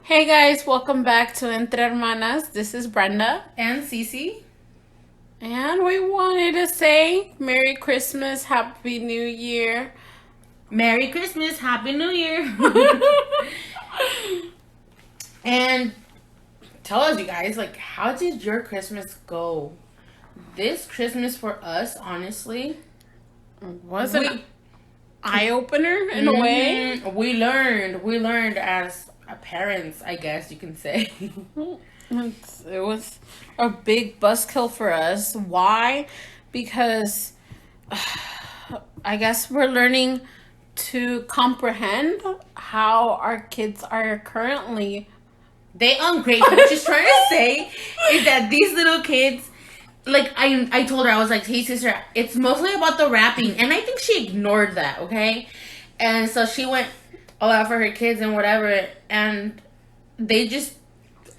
Hey guys, welcome back to Entre Hermanas. This is Brenda. And Cece. And we wanted to say Merry Christmas, Happy New Year. Merry Christmas, Happy New Year. And tell us, you guys, like, how did your Christmas go? This Christmas for us, honestly, Was an eye-opener in a way. We learned as parents, I guess you can say. It was a big buzzkill for us. Why? Because I guess we're learning to comprehend how our kids are currently. They ungrateful. What she's trying to say is that these little kids, like, I told her, I was like, hey sister, it's mostly about the wrapping, and I think she ignored that, okay? And so she went all out for her kids and whatever, and they just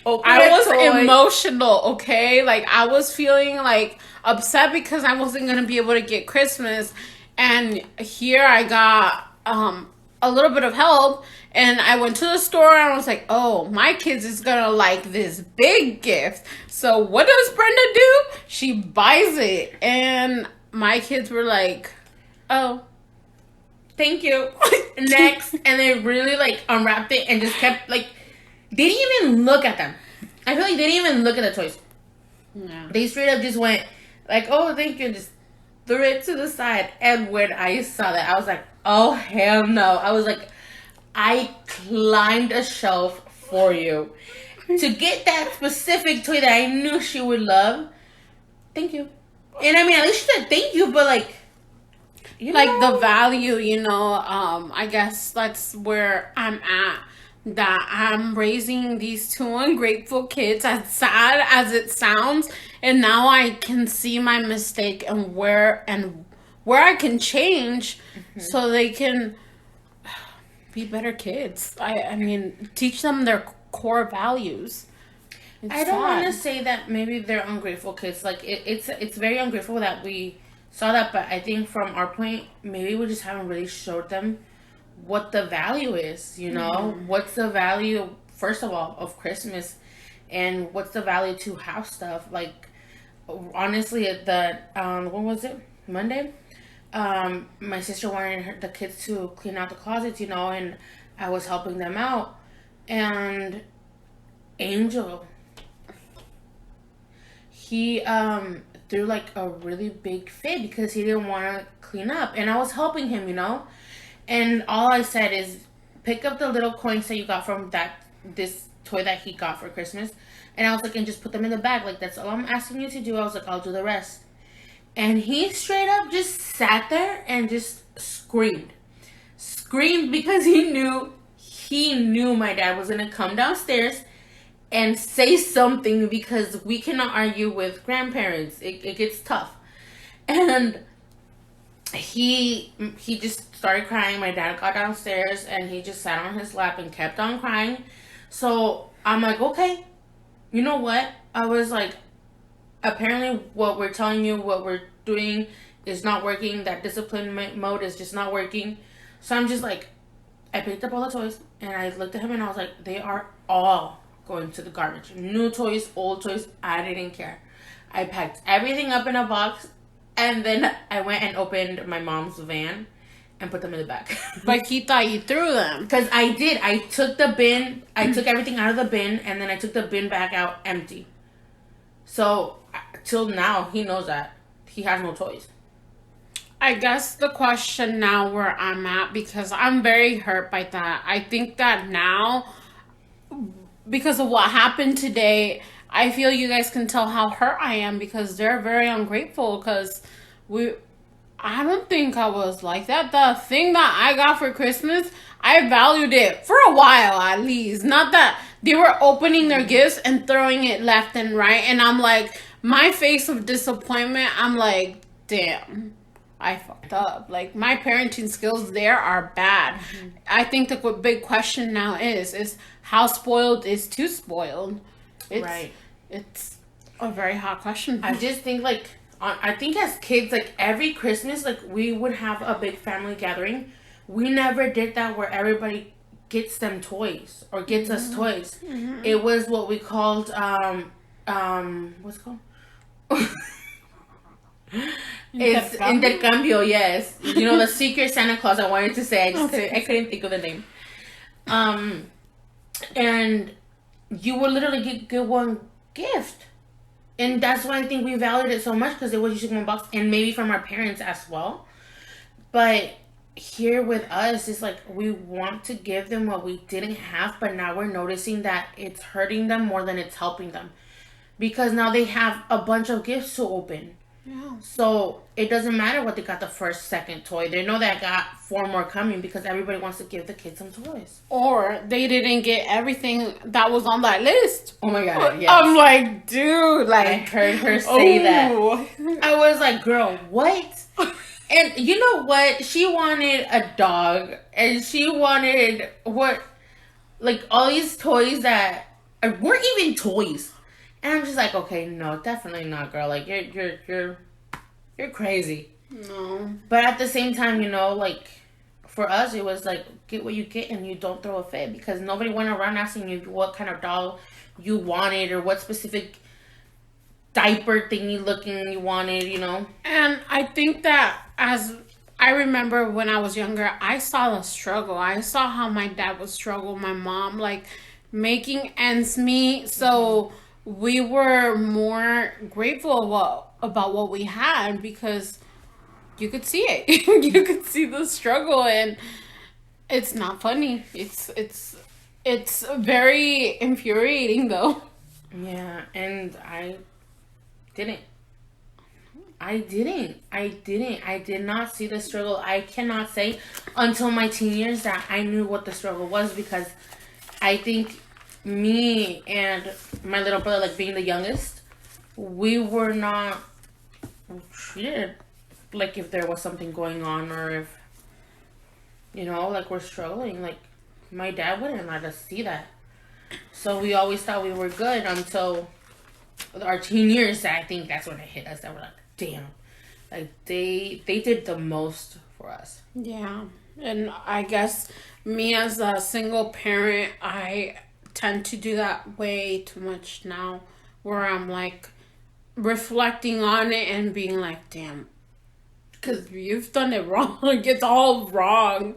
I was emotional, okay? Like, I was feeling like upset because I wasn't gonna be able to get Christmas, and here I got a little bit of help, and I went to the store and I was like, oh, my kids is gonna like this big gift. So what does Brenda do? She buys it, and my kids were like, oh, thank you. Next. And they really like unwrapped it and just kept like, they didn't even look at them. I feel like they didn't even look at the toys. yeah. They straight up just went like, oh, thank you, and just threw it to the side. And when I saw that, I was like, oh, hell no. I was like, I climbed a shelf for you to get that specific toy that I knew she would love. Thank you. And I mean, at least she said thank you, but like, like the value, I guess that's where I'm at. That I'm raising these two ungrateful kids, as sad as it sounds, and now I can see my mistake and where I can change so they can be better kids. I mean, teach them their core values. I don't want to say that maybe they're ungrateful kids. Like it's very ungrateful that we saw that, but I think from our point, maybe we just haven't really showed them what the value is. What's the value, first of all, of Christmas, and what's the value to house stuff. Like, honestly, the what was it, Monday? My sister wanted the kids to clean out the closets, and I was helping them out, and Angel, he threw like a really big fit because he didn't want to clean up, and I was helping him, and all I said is, pick up the little coins that you got from this toy that he got for Christmas, and I was like, and just put them in the bag. Like, that's all I'm asking you to do. I was like, I'll do the rest. And he straight up just sat there and just screamed because he knew my dad was gonna come downstairs and say something, because we cannot argue with grandparents. It gets tough. And he just started crying. My dad got downstairs and he just sat on his lap and kept on crying. So I'm like, okay, you know what? I was like, apparently what we're telling you, what we're doing is not working. That discipline mode is just not working. So I'm just like, I picked up all the toys and I looked at him and I was like, they are all going to the garbage. New toys, old toys, I didn't care. I packed everything up in a box, and then I went and opened my mom's van and put them in the back. But he thought you threw them. Because I did. I took the bin. I took everything out of the bin, and then I took the bin back out empty. So, till now, he knows that. He has no toys. I guess the question now where I'm at, because I'm very hurt by that. I think that now, because of what happened today, I feel you guys can tell how hurt I am, because they're very ungrateful, because I don't think I was like that. The thing that I got for Christmas, I valued it for a while at least. Not that they were opening their gifts and throwing it left and right. And I'm like, my face of disappointment, I'm like, damn, I fucked up. Like, my parenting skills there are bad. I think the big question now is how spoiled is too spoiled? Right. It's a very hot question. I just think, like, I think as kids, like, every Christmas, like, we would have a big family gathering. We never did that where everybody gets them toys or gets us toys. It was what we called what's it called? It's intercambio, yes. You know, the secret Santa Claus I wanted to say. I couldn't think of the name. And you would literally get one gift. And that's why I think we valued it so much, because it was usually one box, and maybe from our parents as well. But here with us, it's like we want to give them what we didn't have, but now we're noticing that it's hurting them more than it's helping them. Because now they have a bunch of gifts to open. Yeah. So it doesn't matter what they got the first, second toy. They know that I got 4 more coming, because everybody wants to give the kids some toys. Or they didn't get everything that was on that list. Oh my God, yes. I'm like, dude, like, I heard her say that. I was like, girl, what? And you know what? She wanted a dog, and she wanted all these toys that weren't even toys. And I'm just like, okay, no, definitely not, girl. Like, you're crazy. No. But at the same time, you know, like, for us, it was like, get what you get and you don't throw a fit, because nobody went around asking you what kind of doll you wanted or what specific diaper thingy looking you wanted, you know. And I think that, as I remember when I was younger, I saw the struggle. I saw how my dad would struggle, my mom, like, making ends meet. So we were more grateful about what we had, because you could see it. You could see the struggle, and it's not funny. It's very infuriating, though. Yeah, and I did not see the struggle. I cannot say until my teen years that I knew what the struggle was, because I think me and my little brother, like being the youngest, we were not treated like if there was something going on, or if, you know, like we're struggling. Like, my dad wouldn't let us see that. So we always thought we were good until our teen years. I think that's when it hit us, that we're like, damn, like they did the most for us. Yeah. And I guess me as a single parent, I tend to do that way too much now, where I'm like reflecting on it and being like, damn, because you've done it wrong. It's all wrong.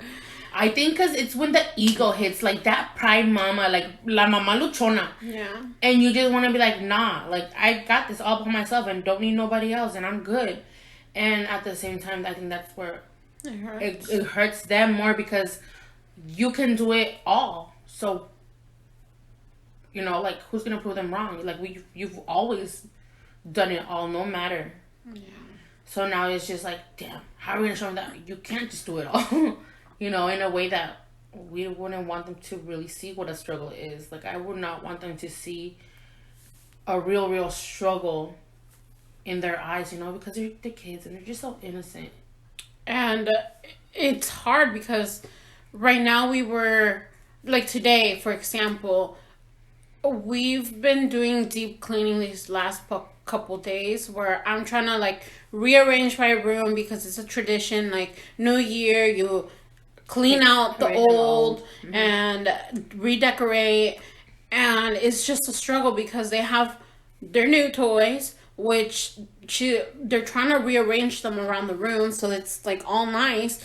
I think because it's when the ego hits, like that pride mama, like la mama luchona. Yeah. And you just want to be like, nah, like I got this all by myself and don't need nobody else, and I'm good. And at the same time, I think that's where it hurts them more, because you can do it all. So, you know, like, who's gonna prove them wrong? Like, you've always done it all, no matter. Yeah. So now it's just like, damn, how are we gonna show them that you can't just do it all? You know, in a way that we wouldn't want them to really see what a struggle is. Like, I would not want them to see a real struggle in their eyes, you know, because they're kids and they're just so innocent. And it's hard, because right now we were, like today, for example, we've been doing deep cleaning these last couple days, where I'm trying to like rearrange my room, because it's a tradition. Like, New Year, you clean out the old and redecorate, and it's just a struggle, because they have their new toys, which they're trying to rearrange them around the room so it's like all nice,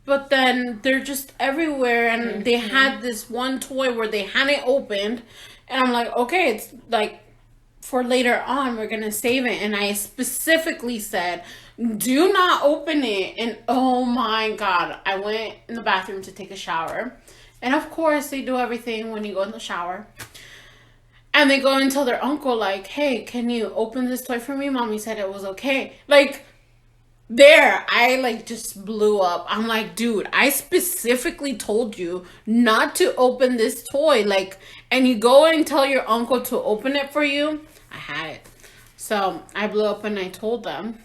but then they're just everywhere. And they had this one toy where they hadn't opened, and I'm like, okay, it's like for later on, we're gonna save it. And I specifically said, do not open it. And oh my God, I went in the bathroom to take a shower, and of course they do everything when you go in the shower, and they go and tell their uncle, like, hey, can you open this toy for me? Mommy said it was okay. Like, there, I like just blew up. I'm like, dude, I specifically told you not to open this toy. Like, and you go and tell your uncle to open it for you. I had it. So I blew up and I told them.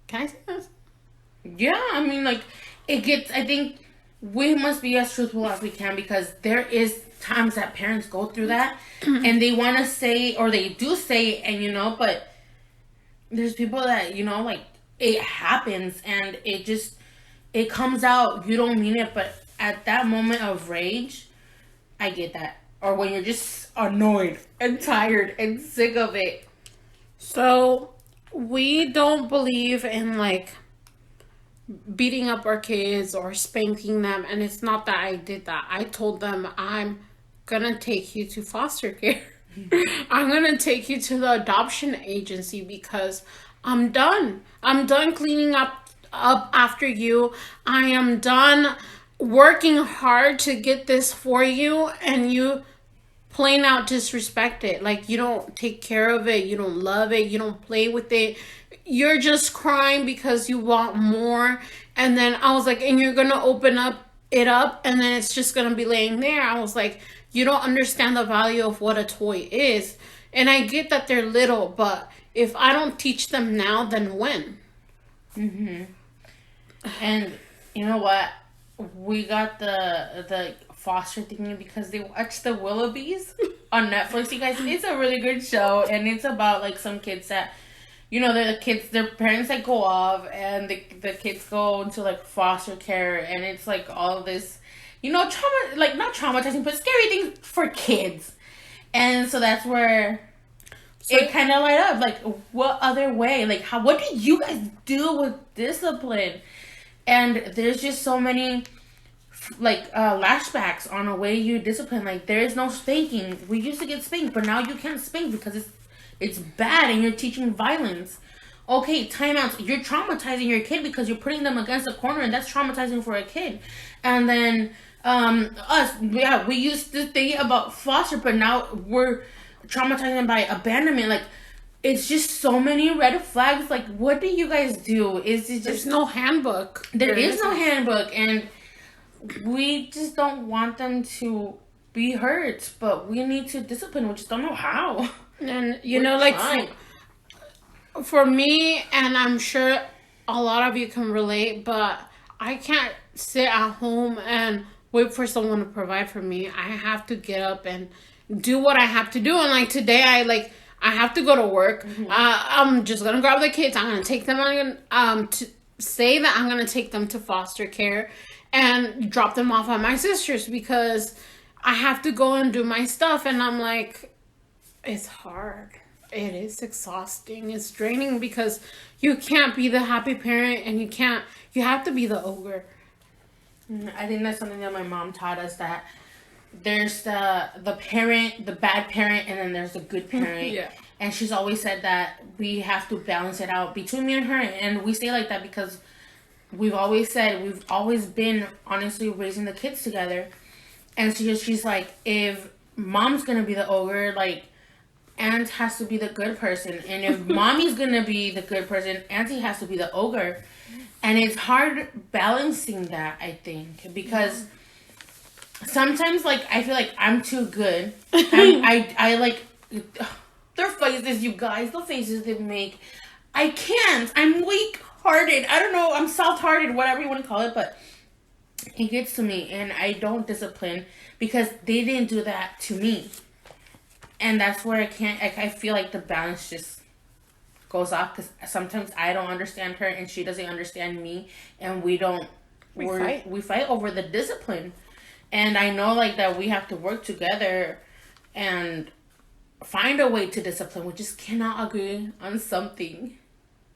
Can I say this? Yeah, I mean, like, I think we must be as truthful as we can, because there is times that parents go through that and they want to say, or they do say, and you know, but there's people that, you know, like, it happens and it comes out, you don't mean it, but at that moment of rage, I get that. Or when you're just annoyed and tired and sick of it. So we don't believe in like beating up our kids or spanking them, and it's not that I did that. I told them I'm gonna take you to foster care. I'm gonna take you to the adoption agency because I'm done. I'm done cleaning up after you. I am done working hard to get this for you, and you plain out disrespect it. Like, you don't take care of it, you don't love it, you don't play with it. You're just crying because you want more. And then I was like, and you're gonna open it up and then it's just gonna be laying there. I was like, you don't understand the value of what a toy is. And I get that they're little, but if I don't teach them now, then when? And you know what? We got the foster thingy because they watched the Willoughbys on Netflix. You guys, it's a really good show, and it's about like some kids that, you know, they're the kids, their parents like go off, and the kids go into like foster care, and it's like all this, you know, not traumatizing, but scary things for kids. And so that's where it kind of light up. Like, what other way? Like, what do you guys do with discipline? And there's just so many like lashbacks on a way you discipline. Like, there is no spanking. We used to get spanked, but now you can't spank because it's bad and you're teaching violence. Okay, timeouts. You're traumatizing your kid because you're putting them against a corner, and that's traumatizing for a kid. And then we used to think about foster, but now we're traumatizing them by abandonment. Like, it's just so many red flags. Like, what do you guys do? Is it just... There's no handbook. There is no handbook, and we just don't want them to be hurt, but we need to discipline. We just don't know how. And, you know, like, for me, and I'm sure a lot of you can relate, but I can't sit at home and wait for someone to provide for me. I have to get up and do what I have to do. And, like, today, I have to go to work. I'm just gonna grab the kids. I'm gonna take them. I'm gonna to say that I'm gonna take them to foster care and drop them off at my sister's because I have to go and do my stuff. And I'm like, it's hard. It is exhausting. It's draining because you can't be the happy parent and you have to be the ogre. I think that's something that my mom taught us, that there's the parent, the bad parent, and then there's the good parent. Yeah. And she's always said that we have to balance it out between me and her. And we say like that because we've always been honestly raising the kids together. And she's like, if mom's gonna be the ogre, like, aunt has to be the good person. And if mommy's gonna be the good person, auntie has to be the ogre. And it's hard balancing that, I think, because sometimes, like, I feel like I'm too good. I like their faces, you guys, the faces they make. I can't. I'm weak-hearted. I don't know. I'm soft-hearted, whatever you want to call it, but it gets to me, and I don't discipline because they didn't do that to me. And that's where I feel like the balance just goes off because sometimes I don't understand her and she doesn't understand me, and we fight over the discipline. And I know like that we have to work together and find a way to discipline. We just cannot agree on something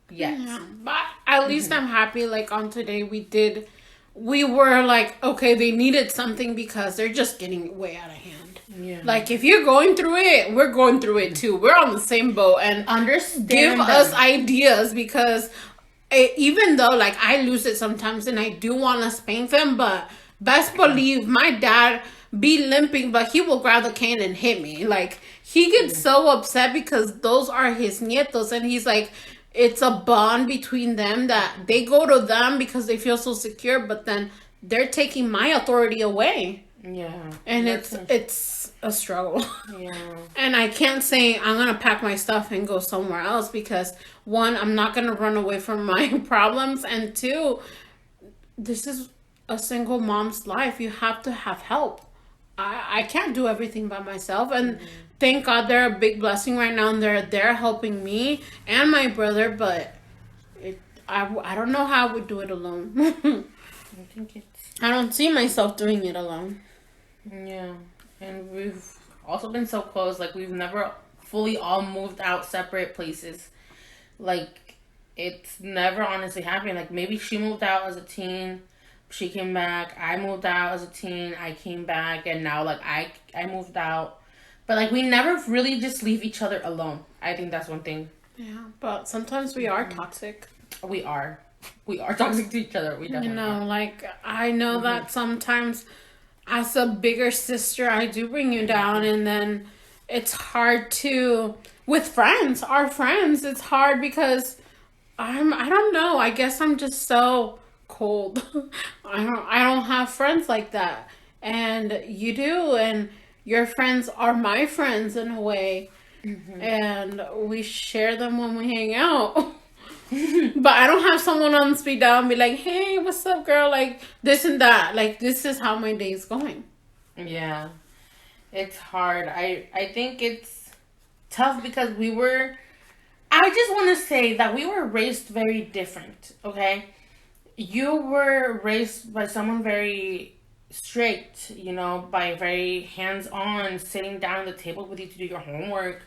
yet. Yeah, but at least I'm happy. Like, on today we were like, okay, they needed something because they're just getting way out of hand. Yeah. Like, if you're going through it, we're going through it too. We're on the same boat, and give us ideas because even though like I lose it sometimes and I do want to spank them, but best believe my dad be limping, but he will grab the cane and hit me. Like, he gets so upset because those are his nietos, and he's like, it's a bond between them that they go to them because they feel so secure, but then they're taking my authority away. Yeah. And it's a struggle. Yeah. And I can't say I'm going to pack my stuff and go somewhere else because, one, I'm not going to run away from my problems, and two, this is a single mom's life. You have to have help. I can't do everything by myself, and thank God they're a big blessing right now, and they're helping me and my brother, but I don't know how I would do it alone. I think I don't see myself doing it alone. Yeah. And we've also been so close. Like, we've never fully all moved out separate places. Like, it's never honestly happened. Like, maybe she moved out as a teen, she came back. I moved out as a teen, I came back, and now, like, I moved out. But, like, we never really just leave each other alone. I think that's one thing. Yeah, but sometimes we are toxic. We are. We are toxic to each other. We definitely are. Like, I know that sometimes as a bigger sister, I do bring you down, and then it's hard to, with friends, our friends, it's hard because I don't know, I guess I'm just so cold. I don't have friends like that. And you do, and your friends are my friends in a way. And we share them when we hang out. But I don't have someone on speed dial and be like, hey, what's up, girl? Like, this and that. Like, this is how my day's going. Yeah. It's hard. I think it's tough because I just want to say that we were raised very different, okay? You were raised by someone very strict, you know, by very hands-on, sitting down at the table with you to do your homework.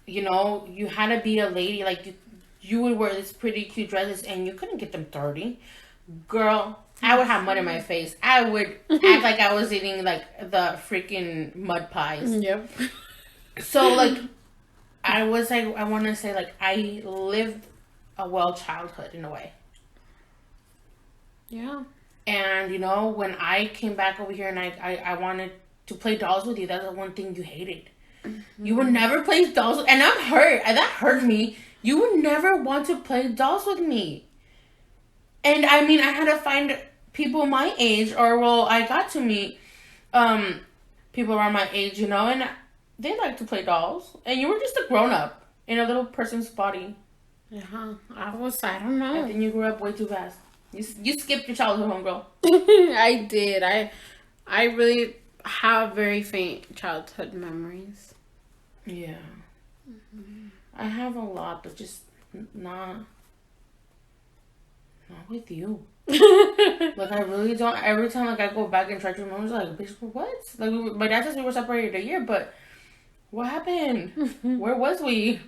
You know, you had to be a lady. Like, you would wear these pretty cute dresses and you couldn't get them dirty. Girl, I would have mud in my face. I would act like I was eating, like, the freaking mud pies. Yep. So, like, I want to say, like, I lived a well childhood in a way. Yeah. And, you know, when I came back over here and I wanted to play dolls with you, that's the one thing you hated. You would never play dolls with, and I'm hurt. And that hurt me. You would never want to play dolls with me. And, I mean, I had to find people my age, or, well, I got to meet people around my age, you know, and they like to play dolls. And you were just a grown-up in a little person's body. Yeah, I don't know. And then you grew up way too fast. You skipped your childhood, homegirl. I did. I really have very faint childhood memories. Yeah. I have a lot, but just not with you. Like, I really don't. Every time, like, I go back and try to remember, like, bitch, what? Like, my dad says we were separated a year, but what happened? Where was we?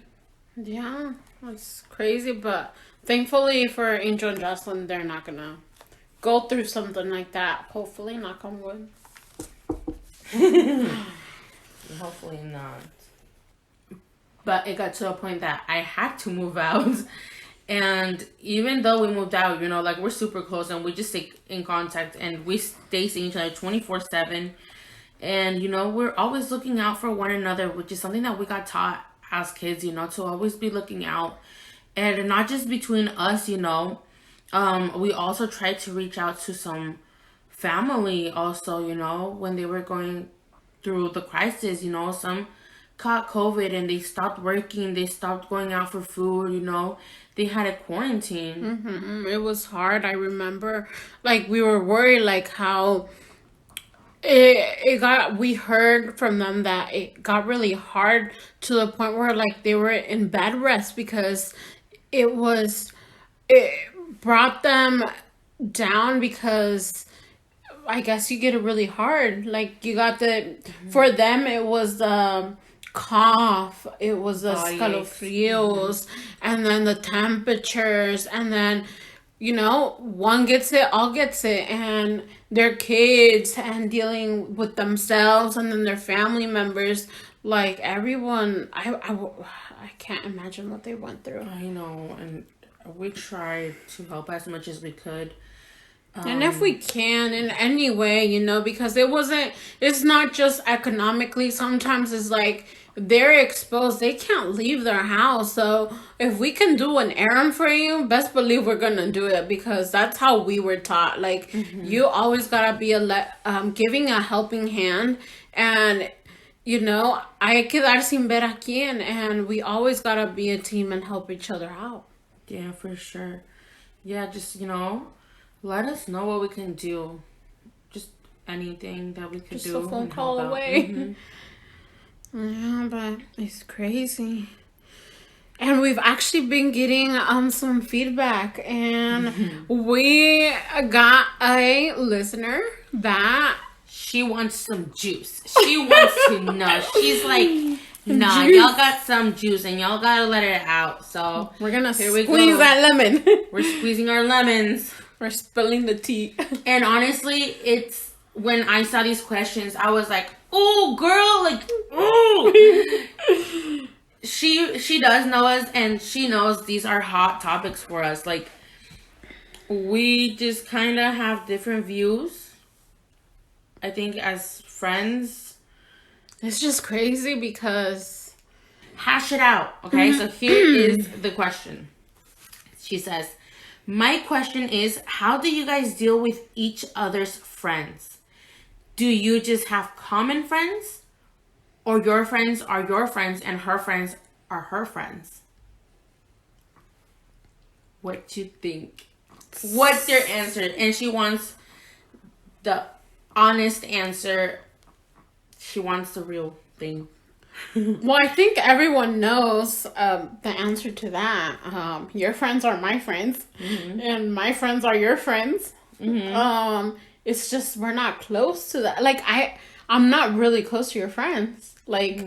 Yeah, that's crazy, but thankfully for Angel and Jocelyn, they're not gonna go through something like that. Hopefully, knock on wood. Hopefully not. But it got to a point that I had to move out. And even though we moved out, you know, like, we're super close and we just stay in contact and we stay seeing each other 24/7. And, you know, we're always looking out for one another, which is something that we got taught as kids, you know, to always be looking out. And not just between us, you know, we also tried to reach out to some family also, you know, when they were going through the crisis, you know, some caught COVID and they stopped working, they stopped going out for food, you know, they had a quarantine. It was hard. I remember, like, we were worried, like, how we heard from them that it got really hard to the point where, like, they were in bed rest because it brought them down because I guess you get it really hard. Like, you got for them, it was the cough, it was the ⴚⴘⴘ and then the temperatures, and then, you know, one gets it, all gets it, and their kids, and dealing with themselves, and then their family members, like, everyone, I can't imagine what they went through. I know, and we tried to help as much as we could. And if we can in any way, you know, because it's not just economically. Sometimes it's like they're exposed. They can't leave their house. So if we can do an errand for you, best believe we're going to do it, because that's how we were taught. Like, you always got to be giving a helping hand. And, you know, hay que dar sin ver a quién. And we always got to be a team and help each other out. Yeah, for sure. Yeah, just, you know, let us know what we can do. Just anything that we could do. Just a phone call away. Yeah, but it's crazy. And we've actually been getting some feedback, and we got a listener that she wants some juice. She wants to know. She's like, nah, juice. y'all got some juice and y'all gotta let it out. So we're gonna squeeze that lemon. We're squeezing our lemons. We're spilling the tea. And honestly, it's when I saw these questions, I was like, oh, girl, like, oh. She does know us, and she knows these are hot topics for us. Like, we just kind of have different views. I think as friends, it's just crazy because hash it out. Okay, so here is the question. She says, my question is, how do you guys deal with each other's friends? Do you just have common friends? Or your friends are your friends and her friends are her friends? What you think? What's your answer? And she wants the honest answer. She wants the real thing. Well, I think everyone knows the answer to that. Your friends are my friends, and my friends are your friends. It's just we're not close to that. Like, I'm not really close to your friends. Like,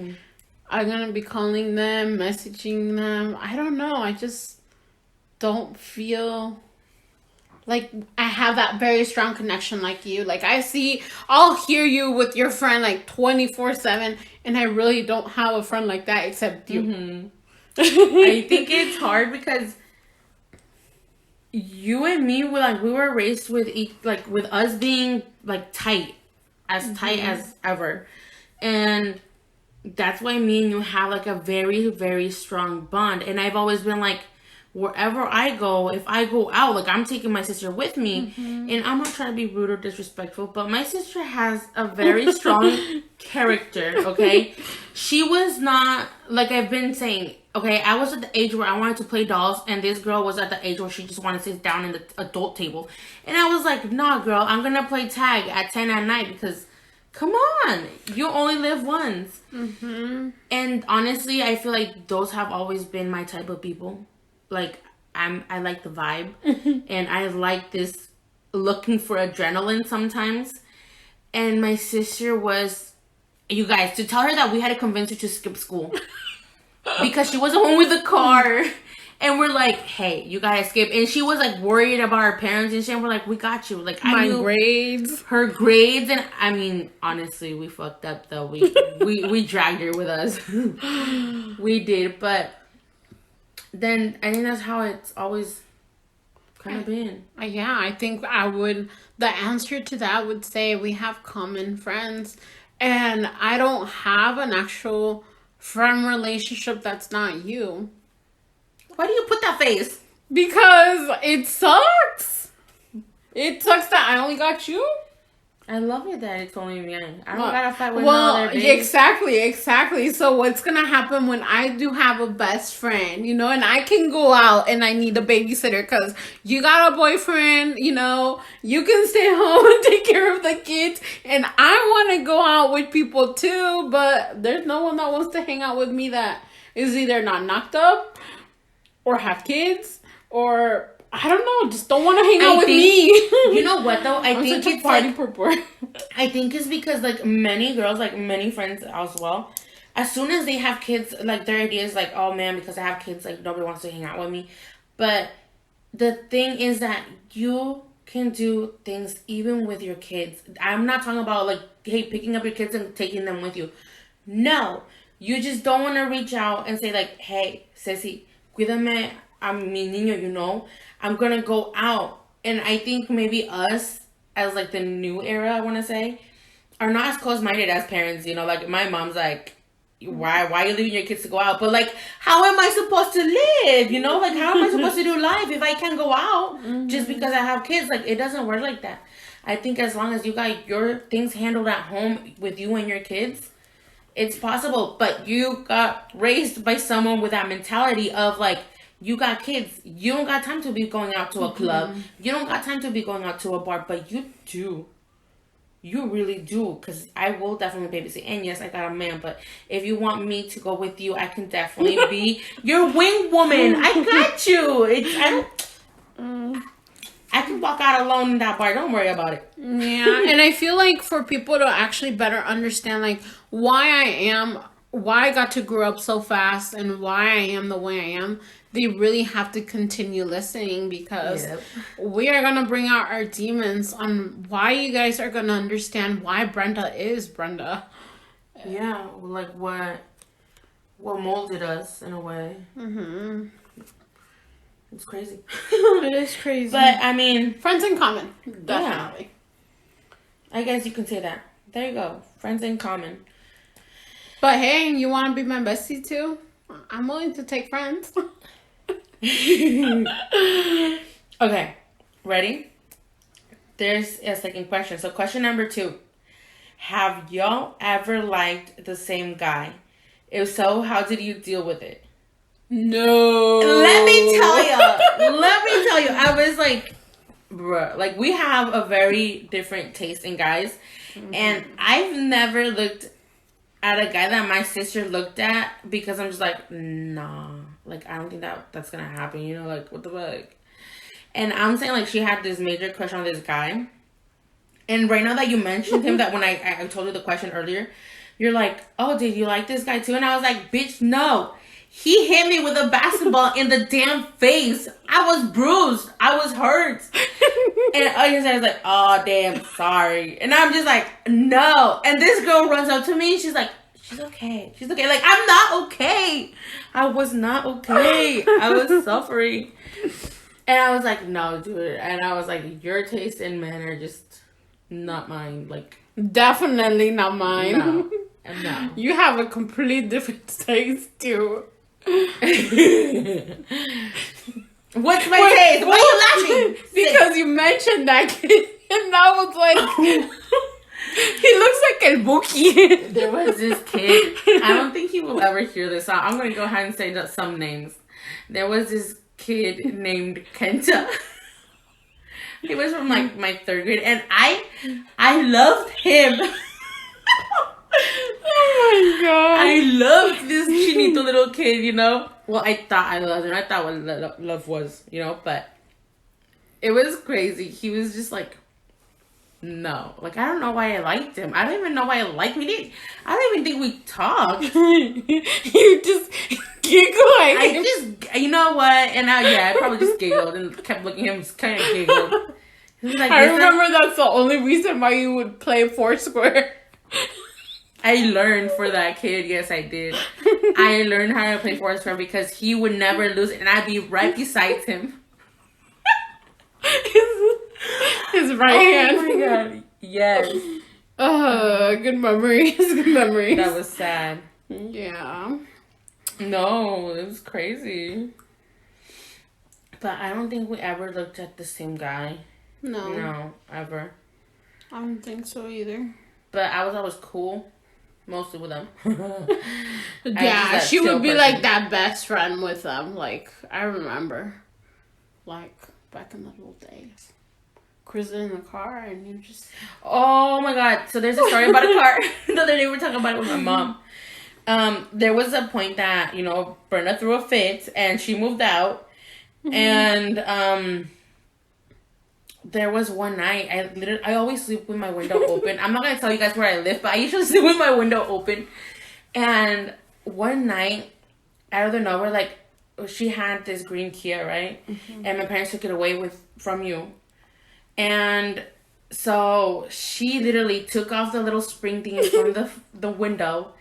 I'm gonna be calling them, messaging them. I don't know. I just don't feel like I have that very strong connection like you. Like, I'll hear you with your friend like 24/7, and I really don't have a friend like that except you. I think it's hard because you and me we were raised with with us being like tight as ever, and that's why me and you have like a very, very strong bond. And I've always been like, wherever I go, if I go out, like, I'm taking my sister with me, and I'm not trying to be rude or disrespectful, but my sister has a very strong character. Okay, she was not, like I've been saying, okay, I was at the age where I wanted to play dolls, and this girl was at the age where she just wanted to sit down in the adult table, and I was like, nah, girl, I'm gonna play tag at 10 at night because come on, you only live once. And honestly, I feel like those have always been my type of people. Like, I like the vibe, and I like this looking for adrenaline sometimes. And my sister was, you guys, to tell her that we had to convince her to skip school because she wasn't home with the car. And we're like, hey, you gotta skip. And she was like worried about her parents and shit. And we're like, we got you. Like, I knew grades, her grades, and I mean, honestly, we fucked up though. We dragged her with us. We did, but then I think that's how it's always kind of been. Yeah, I think the answer to that would say we have common friends, and I don't have an actual friend relationship that's not you. Why do you put that face? Because it sucks. It sucks that I only got you. I love it that it's only me. I don't gotta fight with no other baby. Exactly. So what's gonna happen when I do have a best friend, and I can go out and I need a babysitter because you got a boyfriend, you can stay home and take care of the kids, and I want to go out with people too, but there's no one that wants to hang out with me that is either not knocked up or have kids or I don't know, just don't want to hang out with me. You know what though? I think it's party pooper. I think it's because like many girls, like many friends as well, as soon as they have kids, like their idea is like, oh man, because I have kids, like nobody wants to hang out with me. But the thing is that you can do things even with your kids. I'm not talking about like, hey, picking up your kids and taking them with you. No, you just don't want to reach out and say like, hey, Ceci, cuídame a mi niño, I'm gonna go out. And I think maybe us as like the new era, I want to say, are not as close-minded as parents, like my mom's like, why are you leaving your kids to go out? But like, how am I supposed to live? Like, how am I supposed to do life if I can't go out just because I have kids? Like, it doesn't work like that. I think as long as you got your things handled at home with you and your kids, it's possible. But you got raised by someone with that mentality of like, you got kids. You don't got time to be going out to a club. You don't got time to be going out to a bar, but you do. you really do, because I will definitely babysit. And yes, I got a man, but if you want me to go with you, I can definitely be your wing woman. I got you. I can walk out alone in that bar. Don't worry about it. Yeah, and I feel like for people to actually better understand, like, why I got to grow up so fast and why I am the way I am, they really have to continue listening, because we are going to bring out our demons on why you guys are going to understand why Brenda is Brenda. Yeah, like what molded us in a way. Mm-hmm. It's crazy. It is crazy. But, I mean... Friends in common. Definitely. Yeah. I guess you can say that. There you go. Friends in common. But, hey, you want to be my bestie, too? I'm willing to take friends. Okay. Ready? There's a second question. So, question number 2. Have y'all ever liked the same guy? If so, how did you deal with it? No. Let me tell you. I was like, bruh, like, we have a very different taste in guys. Mm-hmm. And I've never looked at a guy that my sister looked at, because I'm just like, nah. Like, I don't think that's gonna happen, you know? Like, what the fuck? And I'm saying, like, she had this major crush on this guy. And right now that you mentioned him, that when I told you the question earlier, you're like, oh, did you like this guy too? And I was like, bitch, no. He hit me with a basketball in the damn face. I was bruised. I was hurt. And I was like, oh, damn, sorry. And I'm just like, no. And this girl runs up to me and she's like, she's okay. She's okay. Like, I'm not okay. I was not okay. I was suffering. And I was like, no, dude. And I was like, your taste in men are just not mine. Like, definitely not mine. No. No. You have a complete different taste, too. What's my taste? Why are you laughing? Because you mentioned that kid, and I was like, he looks like 𝙎𝙋𝙊𝙄. There was this kid. I don't think he will ever hear this. So I'm gonna go ahead and say some names. There was this kid named Kenta. He was from like my 3rd grade, and I loved him. Oh my god. I loved this chinito little kid, you know? Well, I thought I loved him. I thought what love was, you know? But it was crazy. He was just like, no. Like, I don't know why I liked him. I don't even know why I liked him. I don't even think we talked. You just giggled. I just, you know what? And I probably just giggled and kept looking at him, just kind of giggled. Like, I remember that's the only reason why you would play Foursquare. I learned for that kid. Yes, I did. I learned how to play Foursquare because he would never lose, and I'd be right beside him. His right hand. Oh my god. Yes. Good memories. Good memories. That was sad. Yeah. No, it was crazy. But I don't think we ever looked at the same guy. No, ever. I don't think so either. But I was always cool. Mostly with them. Yeah, she would be like that best friend with them. Like, I remember. Like, back in the old days. Cruising in the car and you just... Oh my god. So there's a story about a car. The other day we were talking about it with my mom. There was a point that, you know, Brenda threw a fit and she moved out. And there was one night, I always sleep with my window open. I'm not going to tell you guys where I live, but I usually sleep with my window open. And one night, out of the nowhere, like, she had this green Kia, right? Mm-hmm. And my parents took it away from you. And so she literally took off the little spring thing from the window.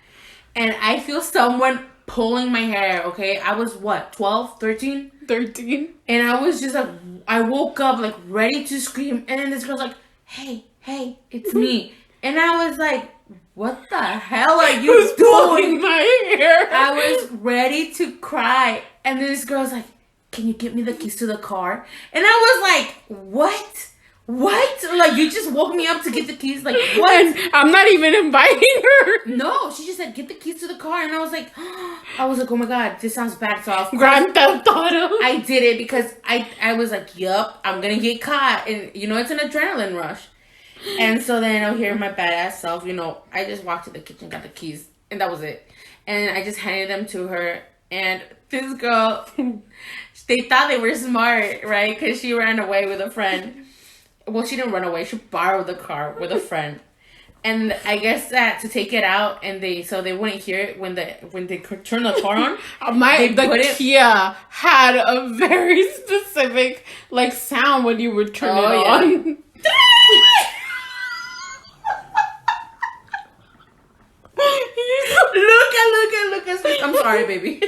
And I feel someone pulling my hair, okay? I was, what, 12, 13? 13. And I was just like, I woke up like ready to scream. And then this girl's like, hey, it's me. And I was like, what the hell are you doing? My hair. I was ready to cry. And then this girl's like, can you give me the keys to the car? And I was like, what? Like, you just woke me up to get the keys? Like, what? And I'm not even inviting her. No, she just said, get the keys to the car. And I was like, oh my god, this sounds bad. So Grand Theft Auto. I did it because I was like, yup, I'm gonna get caught. And, you know, it's an adrenaline rush. And so then I'll hear my badass self, I just walked to the kitchen, got the keys, and that was it. And I just handed them to her. And this girl, they thought they were smart, right? Because she ran away with a friend. Well, she didn't run away. She borrowed the car with a friend. And I guess that to take it out, and they wouldn't hear it when they turn the car on. The Kia had a very specific sound when you would turn it on. Look at. I'm sorry, baby.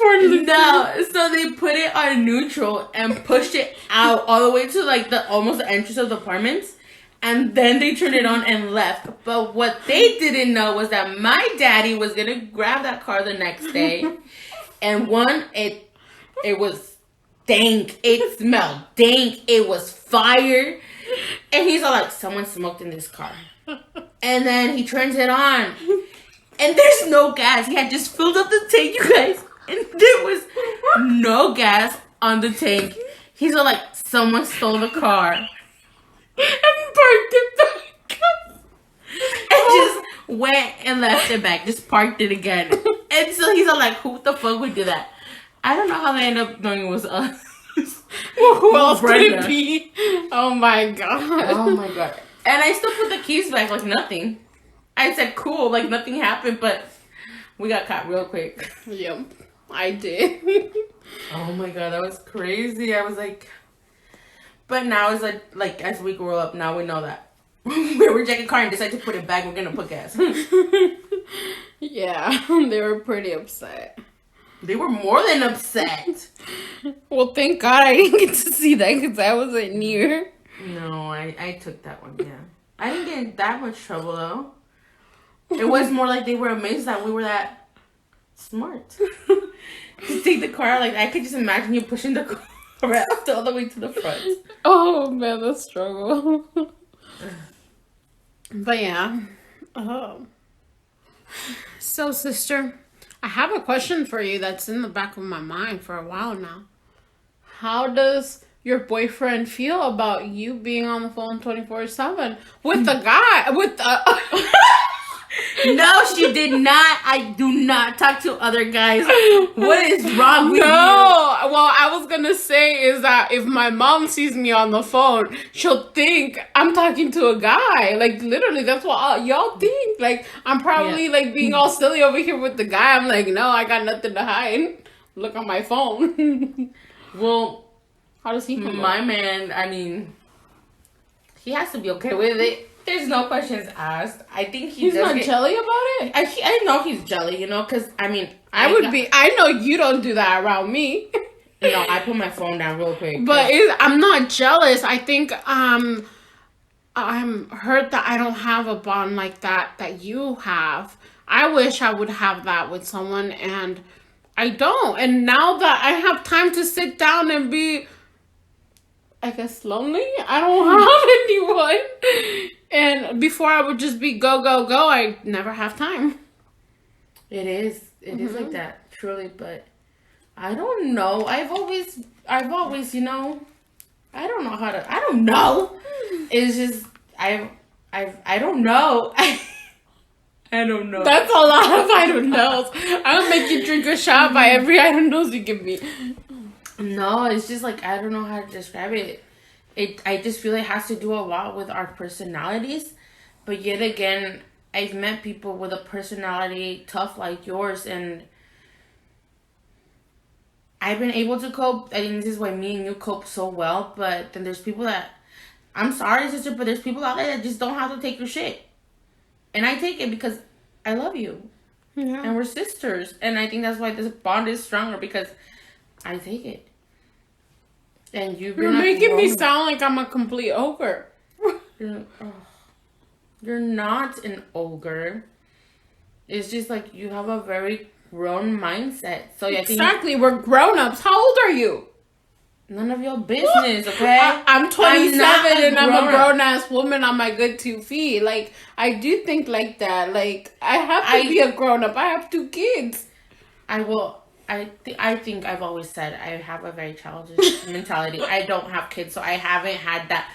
No, so they put it on neutral and pushed it out all the way to almost the entrance of the apartments. And then they turned it on and left. But what they didn't know was that my daddy was going to grab that car the next day. And it was dank. It smelled dank. It was fire. And he's all like, someone smoked in this car. And then he turns it on. And there's no gas. He had just filled up the tank, you guys. And there was no gas on the tank. He's all like, someone stole the car. And parked it back. And just went and left it back. Just parked it again. And so he's all like, who the fuck would do that? I don't know how they ended up knowing it was us. Well, who else could it be? Oh my god. Oh my god. And I still put the keys back like nothing. I said cool, like nothing happened, but we got caught real quick. Yep, I did. Oh my god, that was crazy. I was like... But now it's like as we grow up, now we know that we were checking car and decide to put it back, we're gonna put gas. Yeah, they were pretty upset. They were more than upset. Well, thank God I didn't get to see that because I wasn't near. No, I took that one, yeah. I didn't get in that much trouble, though. It was more like they were amazed that we were that smart. To take the car, I could just imagine you pushing the car all the way to the front. Oh, man, the struggle. But, yeah. Oh. So, sister, I have a question for you that's in the back of my mind for a while now. How does your boyfriend feel about you being on the phone 24/7 with the guy? No, she did not. I do not talk to other guys. What is wrong with you? Well, I was gonna say is that if my mom sees me on the phone, she'll think I'm talking to a guy. Literally, that's what y'all think. I'm probably being all silly over here with the guy. I'm like, no, I got nothing to hide. Look on my phone. Well, how does he feel? My man, I mean, he has to be okay with it. There's no questions asked. I think he's not jelly about it. I know he's jelly, because I mean, I know you don't do that around me. No, I put my phone down real quick. But I'm not jealous. I think I'm hurt that I don't have a bond like that you have. I wish I would have that with someone, and I don't. And now that I have time to sit down and be, I guess, lonely, I don't have anyone. And before I would just be go, go, go. I never have time. It is like that, truly. But I don't know. I've always, I don't know how to. I don't know. It's just I don't know. I don't know. That's a lot of I don't knows. I'll make you drink a shot by every I don't knows you give me. No, it's just I don't know how to describe it. I just feel it has to do a lot with our personalities. But yet again, I've met people with a personality tough like yours, and I've been able to cope. I think this is why me and you cope so well. But then there's people that, I'm sorry, sister, but there's people out there that just don't have to take your shit. And I take it because I love you. Yeah. And we're sisters. And I think that's why this bond is stronger, because I take it. And you're making me sound like I'm a complete ogre. You're not an ogre. It's just you have a very grown mindset. So exactly, we're grown-ups. How old are you? None of your business, okay? I'm 27 and I'm a grown-ass woman on my good 2 feet. I do think like that. I have to be a grown-up. I have 2 kids. I think I've always said I have a very childish mentality. I don't have kids, so I haven't had that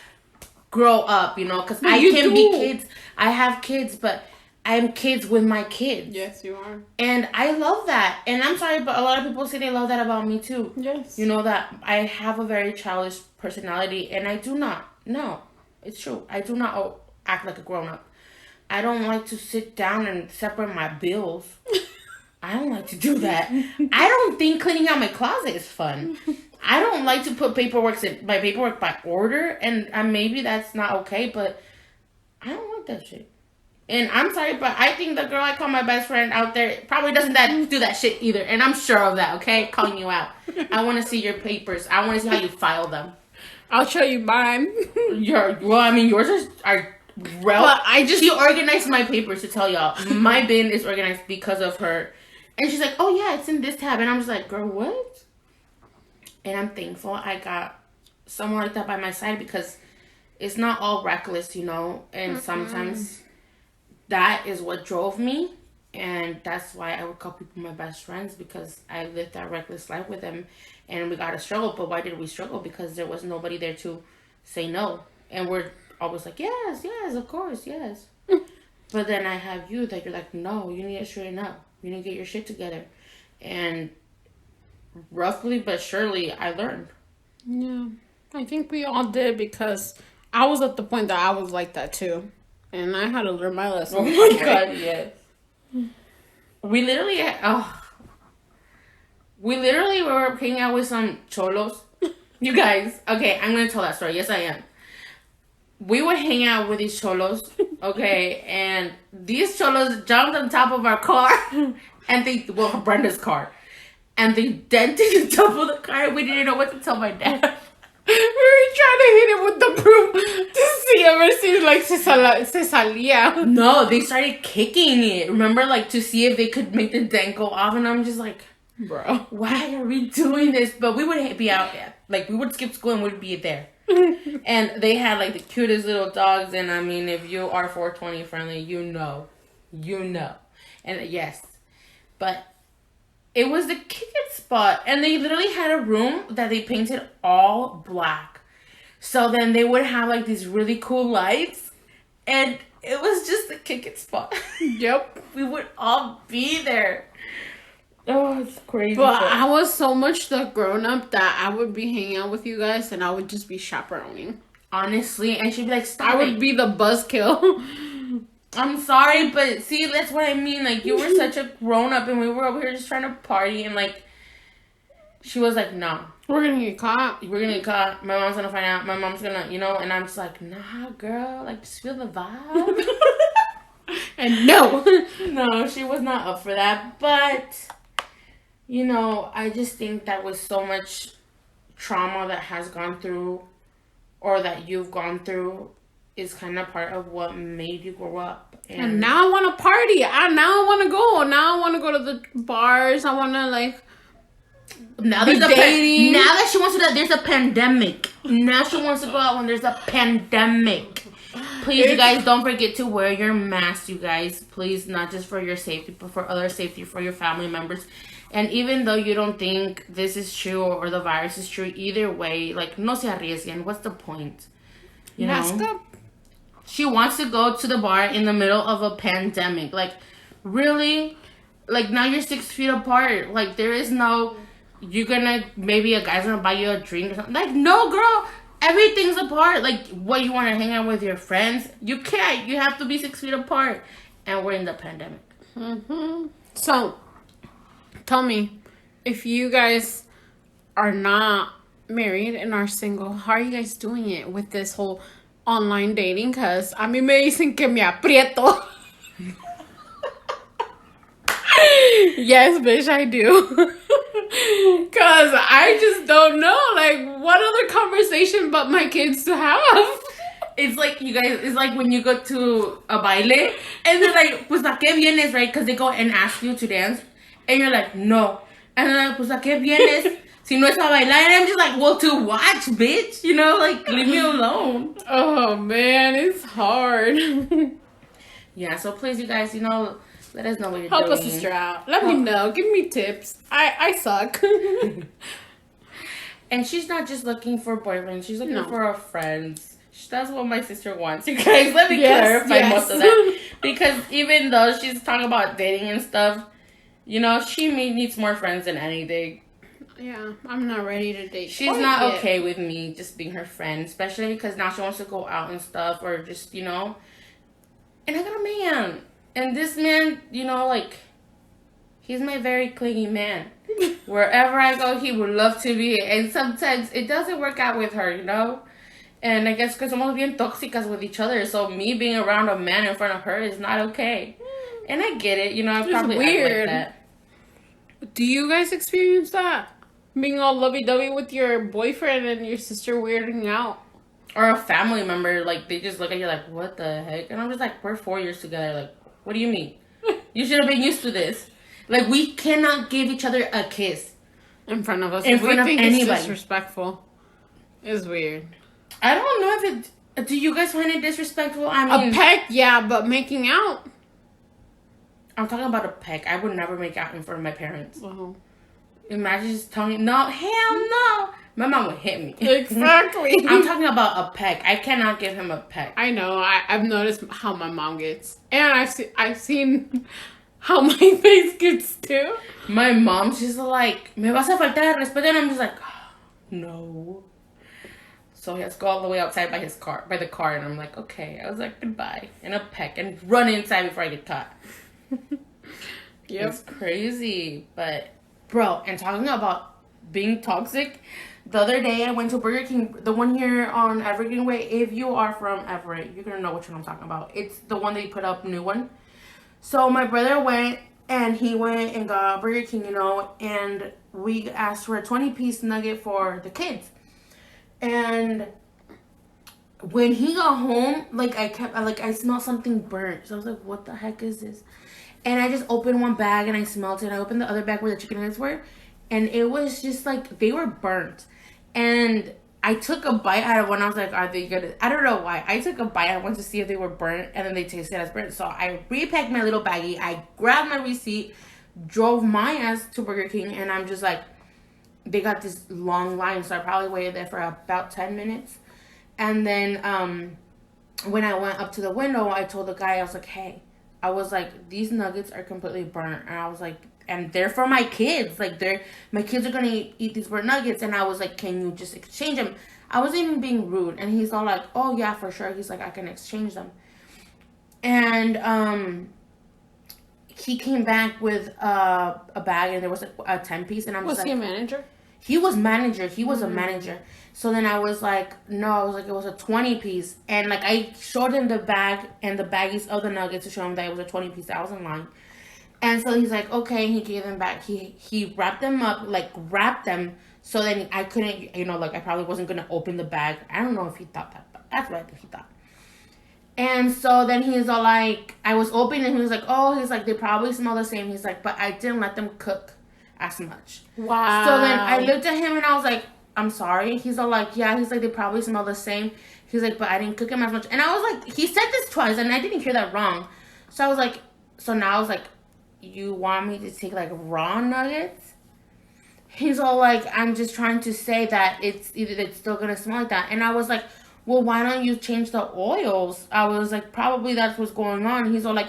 grow up, you know, because I can be kids. I have kids, but I'm kids with my kids. Yes, you are. And I love that. And I'm sorry, but a lot of people say they love that about me too. Yes. You know that I have a very childish personality, and I do not. No, it's true. I do not act like a grown-up. I don't like to sit down and separate my bills. I don't like to do that. I don't think cleaning out my closet is fun. I don't like to put my paperwork by order, and maybe that's not okay, but I don't like that shit. And I'm sorry, but I think the girl I call my best friend out there probably doesn't do that shit either, and I'm sure of that. Okay, calling you out. I want to see your papers. I want to see how you file them. I'll show you mine. Yours are. Well, she organized my papers to tell y'all. My bin is organized because of her. And she's like, oh yeah, it's in this tab. And I'm just like, girl, what? And I'm thankful I got someone like that by my side, because it's not all reckless, you know? And sometimes that is what drove me. And that's why I would call people my best friends, because I lived that reckless life with them. And we got to struggle. But why did we struggle? Because there was nobody there to say no. And we're always like, yes, of course, yes. But then I have you that you're like, no, you need to straighten up. You need to get your shit together. And roughly but surely, I learned. Yeah, I think we all did, because I was at the point that I was like that too. And I had to learn my lesson. Oh my God, yes. We literally were hanging out with some cholos. You guys, okay, I'm going to tell that story. Yes, I am. We would hang out with these cholos, okay, and these cholos jumped on top of our car, and Brenda's car, and they dented the top of the car, and we didn't know what to tell my dad. We were trying to hit it with the broom to see if like se salía. No, they started kicking it, remember, like, to see if they could make the dent go off, and I'm just like, bro, why are we doing this? But we would be out there, like, we would skip school and we'd be there. And they had like the cutest little dogs, and I mean, if you are 420 friendly, you know. And yes, but it was the kick-it spot, and they literally had a room that they painted all black. So then they would have like these really cool lights, and it was just the kick-it spot. Yep, we would all be there. Oh, it's crazy. But I was so much the grown-up that I would be hanging out with you guys, and I would just be chaperoning. Honestly, and she'd be like, stop I would be the buzzkill. I'm sorry, but see, that's what I mean. Like, you were such a grown-up, and we were over here just trying to party, and like, she was like, no. We're gonna get caught. My mom's gonna find out. My mom's gonna, you know, and I'm just like, nah, girl, like, just feel the vibe. And no, she was not up for that, but... You know, I just think that with so much trauma that has gone through, or that you've gone through, is kind of part of what made you grow up. And now I want to party. Now I want to go. Now I want to go to the bars. I want to like. Now there's dating. Now that she wants to, there's a pandemic. Now she wants to go out when there's a pandemic. Please, you guys, don't forget to wear your mask. You guys, please, not just for your safety, but for other safety, for your family members. And even though you don't think this is true or the virus is true, either way, like, no se arriesguen. What's the point? You Mask know? up. She wants to go to the bar in the middle of a pandemic. Like, really? Like, now you're 6 feet apart. Like, there is no, maybe a guy's gonna buy you a drink or something. Like, no, girl. Everything's apart. Like, what, you want to hang out with your friends? You can't. You have to be 6 feet apart. And we're in the pandemic. Mm-hmm. So... Tell me, if you guys are not married and are single, how are you guys doing it with this whole online dating? Because a mí me dicen que me aprieto. Yes, bitch, I do. Because I just don't know, like, what other conversation but my kids to have? It's like, you guys, it's like when you go to a baile, and they're like, pues, ¿a qué vienes, right? Because they go and ask you to dance. And you're like, no. And they're like, pues, ¿a qué vienes? Si no es a bailar. And I'm just like, well, to watch, bitch. You know, like, leave me alone. Oh, man, it's hard. Yeah, so please, you guys, you know, let us know what you're doing. Help us sister out. Let me know. Give me tips. I suck. And she's not just looking for boyfriends. She's looking for her friends. That's what my sister wants. You guys, let me clarify most of that. Because even though she's talking about dating and stuff, you know, she needs more friends than anything. Yeah, I'm not ready to date. She's not okay with me just being her friend, especially because now she wants to go out and stuff, or just, you know. And I got a man. And this man, you know, like, he's my very clingy man. Wherever I go, he would love to be. And sometimes it doesn't work out with her, you know. And I guess because somos bien tóxicas with each other, so me being around a man in front of her is not okay. And I get it, you know, I probably weird. act like that. Do you guys experience that? Being all lovey-dovey with your boyfriend and your sister weirding out? Or a family member, like, they just look at you like, what the heck? And I'm just like, we're 4 years together. Like, what do you mean? You should have been used to this. Like, we cannot give each other a kiss. In front of us. In front of anybody. It's disrespectful. It's weird. I don't know if it... Do you guys find it disrespectful? I mean... A peck, yeah, but making out? I'm talking about a peck. I would never make out in front of my parents. Uh-huh. Imagine just telling me, no, hell no. My mom would hit me. Exactly. I'm talking about a peck. I cannot give him a peck. I know. I've noticed how my mom gets. And I've seen how my face gets too. My mom's just like, me vas a faltar el respeto. And I'm just like, oh, no. So he has to go all the way outside by the car. And I'm like, okay. I was like, goodbye. And a peck. And run inside before I get caught. Yep. It's crazy. But, bro, and talking about being toxic, the other day I went to Burger King, the one here on Evergreen Way. If you are from Everett, you're going to know which one I'm talking about. It's the one they put up, new one. So my brother went, and he went and got Burger King, you know, and we asked for a 20-piece nugget for the kids. And when he got home, I smelled something burnt. So I was like, what the heck is this? And I just opened one bag and I smelled it. I opened the other bag where the chicken nuggets were, and it was just like, they were burnt. And I took a bite out of one. I was like, are they good? I don't know why. I took a bite. I wanted to see if they were burnt, and then they tasted as burnt. So I repacked my little baggie. I grabbed my receipt, drove my ass to Burger King, and I'm just like, they got this long line. So I probably waited there for about 10 minutes. And then when I went up to the window, I told the guy, I was like, hey, I was like, these nuggets are completely burnt. And I was like, and they're for my kids. Like, my kids are going to eat these burnt nuggets. And I was like, can you just exchange them? I wasn't even being rude. And he's all like, oh, yeah, for sure. He's like, I can exchange them. And he came back with a bag, and there was a 10-piece. And I'm just like, was he a manager? He was manager. He was a manager. So then I was like, no, I was like, it was a 20-piece. And like, I showed him the bag and the baggies of the nuggets to show him that it was a 20-piece. I was in line. And so he's like, okay, he gave them back. He wrapped them up, like wrapped them, so then I couldn't, you know, like I probably wasn't going to open the bag. I don't know if he thought that, but that's what I think he thought. And so then he's all like, I was opening and he was like, oh, he's like, they probably smell the same. He's like, but I didn't let them cook as much. Wow. So then I looked at him and I was like, I'm sorry. He's all like, yeah, he's like, they probably smell the same. He's like, but I didn't cook them as much. And I was like, he said this twice and I didn't hear that wrong. So I was like, so now I was like, you want me to take like raw nuggets? He's all like, I'm just trying to say that it's still gonna smell like that. And I was like, well, why don't you change the oils? I was like, probably that's what's going on. He's all like,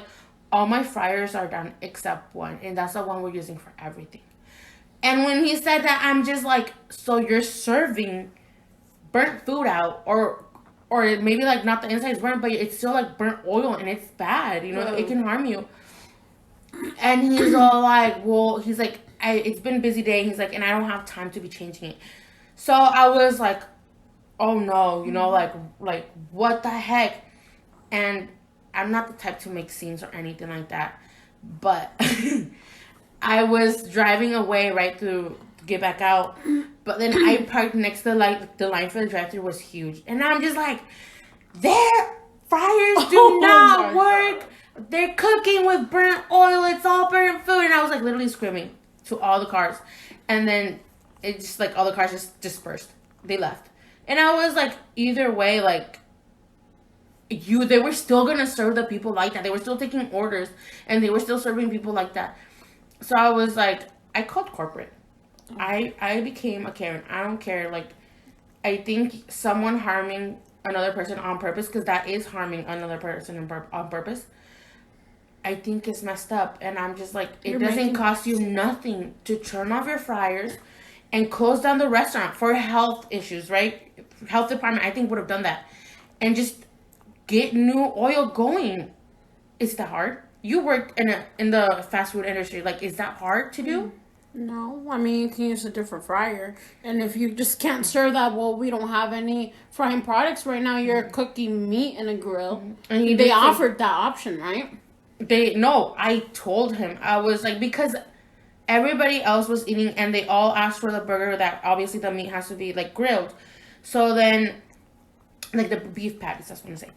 all my fryers are done except one, and that's the one we're using for everything. And when he said that, I'm just like, so you're serving burnt food out, or maybe like not the inside is burnt, but it's still like burnt oil, and it's bad, you know, it can harm you. And he's all like, well, he's like, it's been a busy day. He's like, and I don't have time to be changing it. So I was like, oh no, you know, like what the heck? And I'm not the type to make scenes or anything like that. But I was driving away right to get back out. But then I parked next to the line for the drive-thru was huge. And I'm just like, their fryers do not work. God. They're cooking with burnt oil. It's all burnt food. And I was like literally screaming to all the cars. And then it just like all the cars just dispersed. They left. And I was like, either way, like, they were still going to serve the people like that. They were still taking orders. And they were still serving people like that. So I was like, I called corporate. I became a Karen. I don't care. Like, I think someone harming another person on purpose, because that is harming another person on purpose, I think it's messed up. And I'm just like, it doesn't cost you nothing to turn off your fryers and close down the restaurant for health issues, right? Health department, I think, would have done that. And just get new oil going. Is that hard? You worked in the fast food industry. Like, is that hard to do? No, I mean, you can use a different fryer. And if you just can't serve that, well, we don't have any frying products right now. You're cooking meat in a grill. And they offered that option, right? No, I told him. I was like, because everybody else was eating and they all asked for the burger that obviously the meat has to be, like, grilled. So then, like, the beef patties, that's what I'm saying.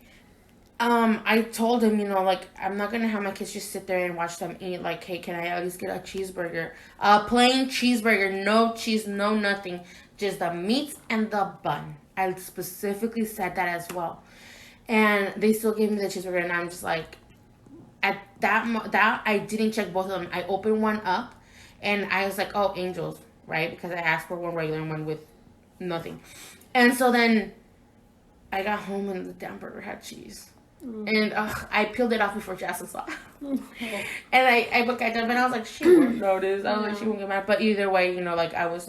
I told him, you know, like, I'm not gonna have my kids just sit there and watch them eat. Like, hey, can I at least get a cheeseburger? A plain cheeseburger, no cheese, no nothing. Just the meat and the bun. I specifically said that as well. And they still gave me the cheeseburger, and I'm just like, at that I didn't check both of them. I opened one up, and I was like, oh, Angels, right? Because I asked for one regular and one with nothing. And so then I got home, and the damn burger had cheese. And I peeled it off before Jasmine saw it. And I looked at them, and I was like, she won't notice. I was like, she won't get mad. But either way, you know, like, I was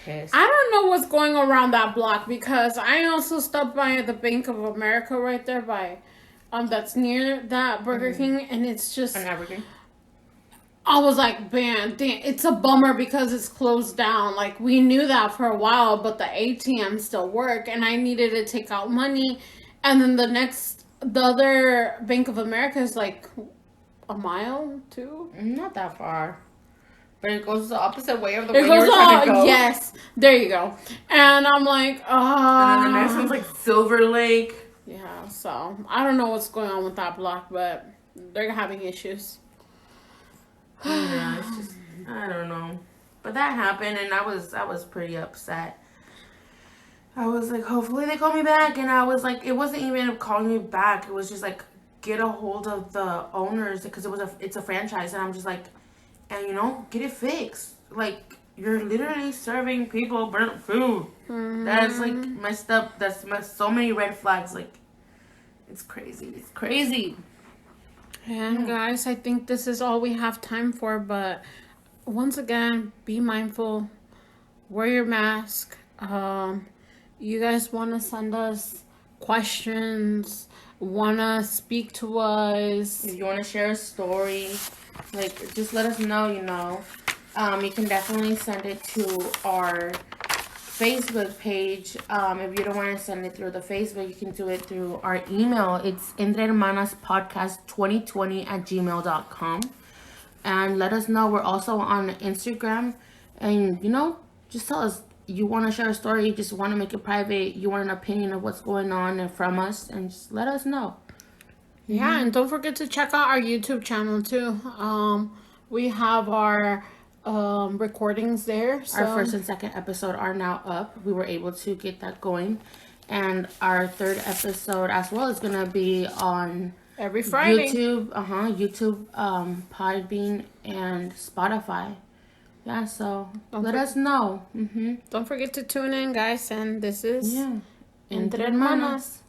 pissed. I don't know what's going around that block, because I also stopped by the Bank of America right there by, that's near that Burger King, and it's just... An Burger. I was like, man, damn, it's a bummer because it's closed down. Like, we knew that for a while, but the ATM still work, and I needed to take out money. And then the other Bank of America is like a mile, too? Not that far. But it goes the opposite way of the way you were trying to go. Yes, there you go. And I'm like, And then the next one's like Silver Lake. Yeah, so I don't know what's going on with that block, but they're having issues. Yeah, it's just, I don't know. But that happened, and I was pretty upset. I was like, hopefully they call me back. And I was like, it wasn't even calling me back. It was just like, get a hold of the owners, because it's a franchise. And I'm just like, and you know, get it fixed. Like, you're literally serving people burnt food. Mm-hmm. That's like messed up. That's so many red flags. Like, it's crazy. It's crazy. And guys, I think this is all we have time for. But once again, be mindful. Wear your mask. You guys want to send us questions, want to speak to us. If you want to share a story, like, just let us know, you know. You can definitely send it to our Facebook page. If you don't want to send it through the Facebook, you can do it through our email. It's entrehermanaspodcast2020@gmail.com. And let us know. We're also on Instagram. And, you know, just tell us. You want to share a story, you just want to make it private, you want an opinion of what's going on and from us, and just let us know. Yeah, and don't forget to check out our YouTube channel too. We have our recordings there. So. Our first and second episode are now up. We were able to get that going. And our third episode as well is going to be on every Friday. YouTube, Podbean, and Spotify. Yeah, so let us know. Don't forget to tune in, guys. And this is Entre Hermanas.